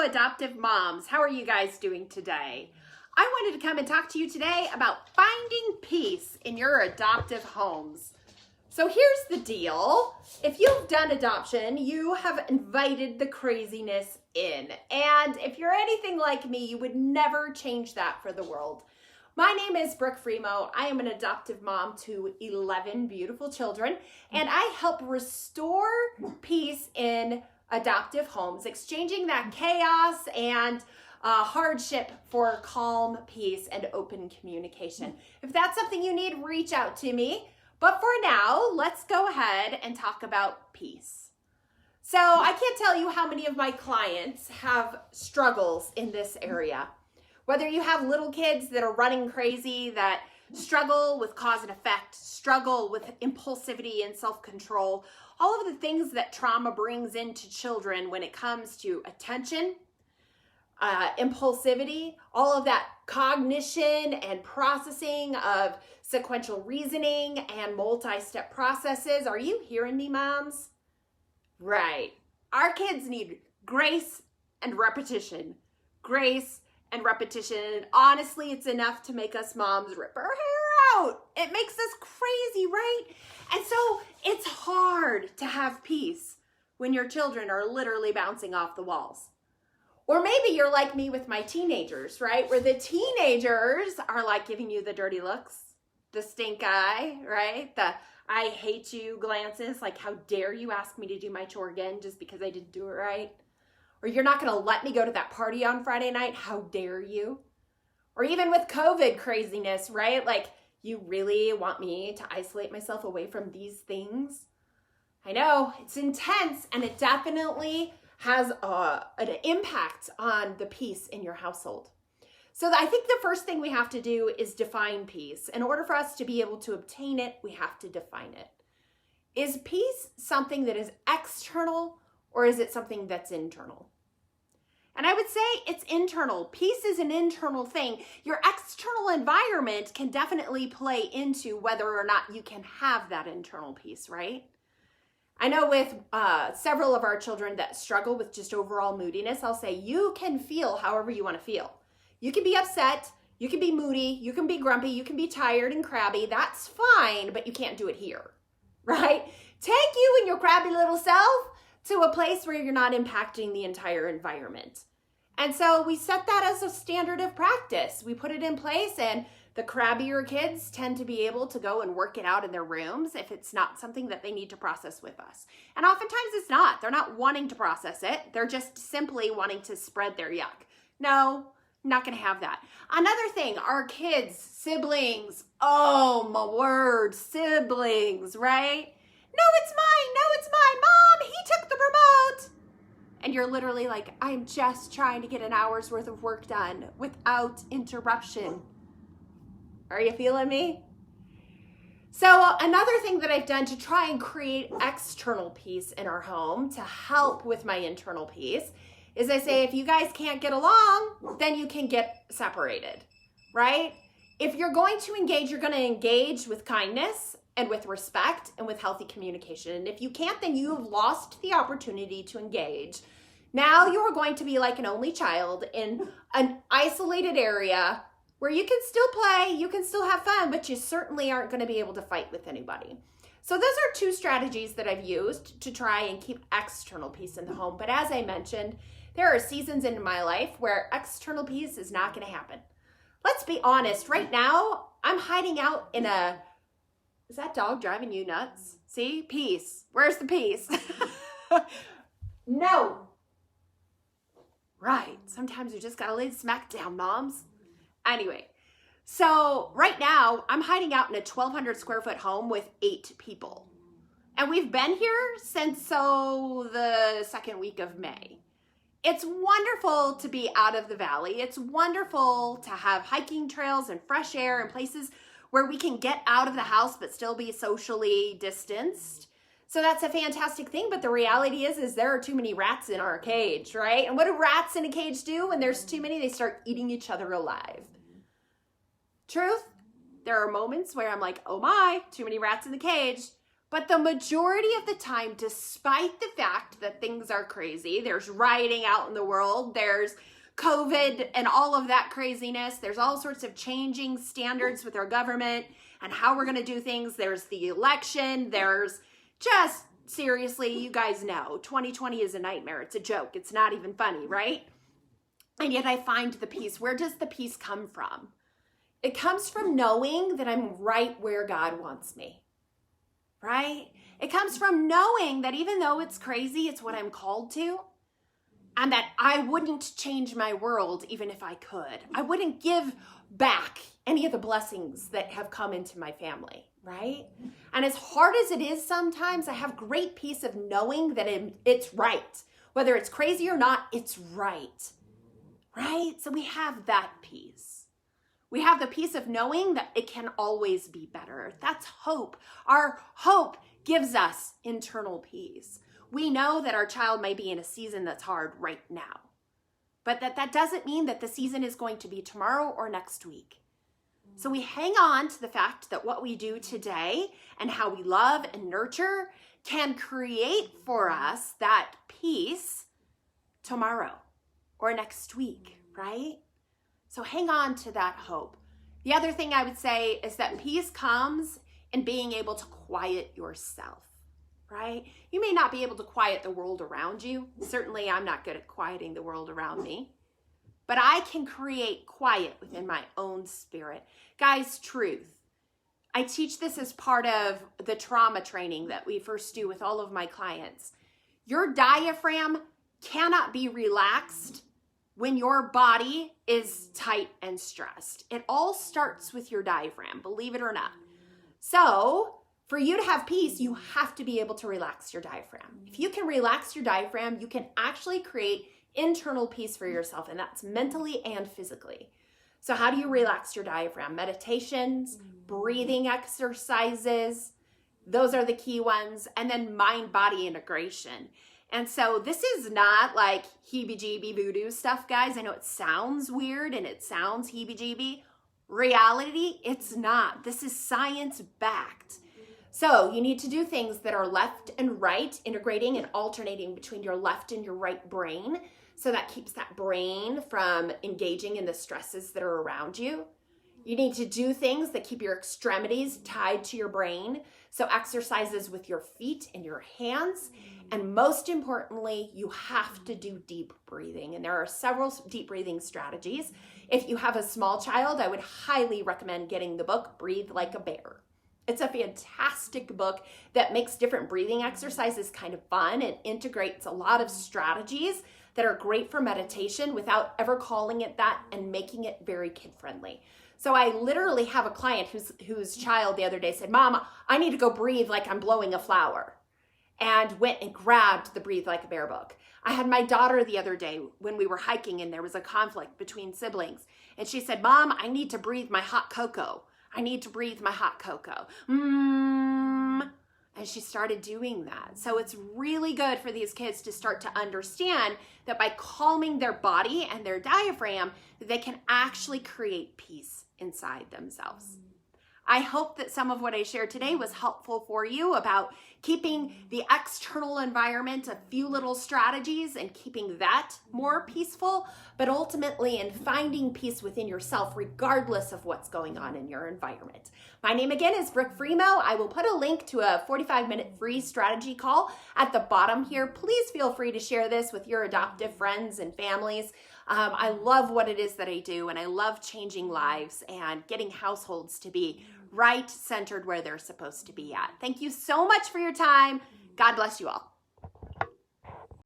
adoptive moms. How are you guys doing today? I wanted to come and talk to you today about finding peace in your adoptive homes. So here's the deal. If you've done adoption, you have invited the craziness in. And if you're anything like me, you would never change that for the world. My name is Brooke Fremouw. I am an adoptive mom to 11 beautiful children, and I help restore peace in adoptive homes, exchanging that chaos and hardship for calm, peace, and open communication. If that's something you need, reach out to me. But for now, let's go ahead and talk about peace. So I can't tell you how many of my clients have struggles in this area. Whether you have little kids that are running crazy, that struggle with cause and effect, struggle with impulsivity and self-control, all of the things that trauma brings into children when it comes to attention, impulsivity, all of that cognition and processing of sequential reasoning and multi-step processes. Are you hearing me, moms? Right. Our kids need grace and repetition. Grace and repetition. And honestly, it's enough to make us moms rip our hair out. It makes us crazy, right? And so it's hard to have peace when your children are literally bouncing off the walls. Or maybe you're like me with my teenagers, right? Where the teenagers are like giving you the dirty looks, the stink eye, right? The I hate you glances, like how dare you ask me to do my chore again just because I didn't do it right? Or you're not going to let me go to that party on Friday night. How dare you? Or even with COVID craziness, right? Like, you really want me to isolate myself away from these things? I know, it's intense, and it definitely has an impact on the peace in your household. So I think the first thing we have to do is define peace. In order for us to be able to obtain it, we have to define it. Is peace something that is external, or is it something that's internal? And I would say it's internal. Peace is an internal thing. Your external environment can definitely play into whether or not you can have that internal peace, right? I know with several of our children that struggle with just overall moodiness, I'll say you can feel however you want to feel. You can be upset, you can be moody, you can be grumpy, you can be tired and crabby. That's fine, but you can't do it here, right? Take you and your crabby little self to a place where you're not impacting the entire environment. And so we set that as a standard of practice. We put it in place, and the crabbier kids tend to be able to go and work it out in their rooms if it's not something that they need to process with us. And oftentimes it's not. They're not wanting to process it. They're just simply wanting to spread their yuck. No, not going to have that. Another thing, our kids, siblings, oh my word, siblings, right? No, it's mine. No, it's mine. Mom, he took the remote. And you're literally like, I'm just trying to get an hour's worth of work done without interruption. Are you feeling me? So another thing that I've done to try and create external peace in our home to help with my internal peace is I say, if you guys can't get along, then you can get separated, right? If you're going to engage, you're going to engage with kindness and with respect and with healthy communication. And if you can't, then you've lost the opportunity to engage. Now you are going to be like an only child in an isolated area where you can still play, you can still have fun, but you certainly aren't going to be able to fight with anybody. So those are two strategies that I've used to try and keep external peace in the home. But as I mentioned, there are seasons in my life where external peace is not going to happen. Let's be honest, right now, I'm hiding out in a... Is that dog driving you nuts? See? Peace. Where's the peace? No. Right. Sometimes you just got to lay the smack down, moms. Anyway, so right now I'm hiding out in a 1,200 square foot home with 8 people. And we've been here since the second week of May. It's wonderful to be out of the valley. It's wonderful to have hiking trails and fresh air and places where we can get out of the house but still be socially distanced. So that's a fantastic thing, but the reality is there are too many rats in our cage, right? And what do rats in a cage do when there's too many? They start eating each other alive. Truth, there are moments where I'm like, oh my, too many rats in the cage. But the majority of the time, despite the fact that things are crazy, there's rioting out in the world, there's COVID and all of that craziness, there's all sorts of changing standards with our government and how we're going to do things. There's the election, there's just, seriously, you guys know, 2020 is a nightmare. It's a joke. It's not even funny, right? And yet I find the peace. Where does the peace come from? It comes from knowing that I'm right where God wants me. Right? It comes from knowing that even though it's crazy, it's what I'm called to, and that I wouldn't change my world even if I could. I wouldn't give back any of the blessings that have come into my family, right? And as hard as it is sometimes, I have great peace of knowing that it's right. Whether it's crazy or not, it's right, right? So we have that peace. We have the peace of knowing that it can always be better. That's hope. Our hope gives us internal peace. We know that our child may be in a season that's hard right now, but that doesn't mean that the season is going to be tomorrow or next week. So we hang on to the fact that what we do today and how we love and nurture can create for us that peace tomorrow or next week, right? So hang on to that hope. The other thing I would say is that peace comes in being able to quiet yourself, right? You may not be able to quiet the world around you. Certainly, I'm not good at quieting the world around me. But I can create quiet within my own spirit. Guys, truth. I teach this as part of the trauma training that we first do with all of my clients. Your diaphragm cannot be relaxed when your body is tight and stressed. It all starts with your diaphragm, believe it or not. So for you to have peace, you have to be able to relax your diaphragm. If you can relax your diaphragm, you can actually create internal peace for yourself, and that's mentally and physically. So how do you relax your diaphragm? Meditations, breathing exercises, those are the key ones, and then mind-body integration. And so this is not like heebie-jeebie voodoo stuff, guys. I know it sounds weird and it sounds heebie-jeebie. Reality, it's not. This is science-backed. So you need to do things that are left and right, integrating and alternating between your left and your right brain. So that keeps that brain from engaging in the stresses that are around you. You need to do things that keep your extremities tied to your brain. So exercises with your feet and your hands. And most importantly, you have to do deep breathing. And there are several deep breathing strategies. If you have a small child, I would highly recommend getting the book, Breathe Like a Bear. It's a fantastic book that makes different breathing exercises kind of fun and integrates a lot of strategies that are great for meditation without ever calling it that and making it very kid-friendly. So I literally have a client whose child the other day said, "Mom, I need to go breathe like I'm blowing a flower," and went and grabbed the Breathe Like a Bear book. I had my daughter the other day when we were hiking and there was a conflict between siblings. And she said, "Mom, I need to breathe my hot cocoa. I need to breathe my hot cocoa." And she started doing that. So it's really good for these kids to start to understand that by calming their body and their diaphragm, they can actually create peace inside themselves. I hope that some of what I shared today was helpful for you about keeping the external environment, a few little strategies, and keeping that more peaceful, but ultimately in finding peace within yourself, regardless of what's going on in your environment. My name again is Brooke Fremouw. I will put a link to a 45-minute free strategy call at the bottom here. Please feel free to share this with your adoptive friends and families. I love what it is that I do, and I love changing lives and getting households to be right centered where they're supposed to be at. Thank you so much for your time. God bless you all.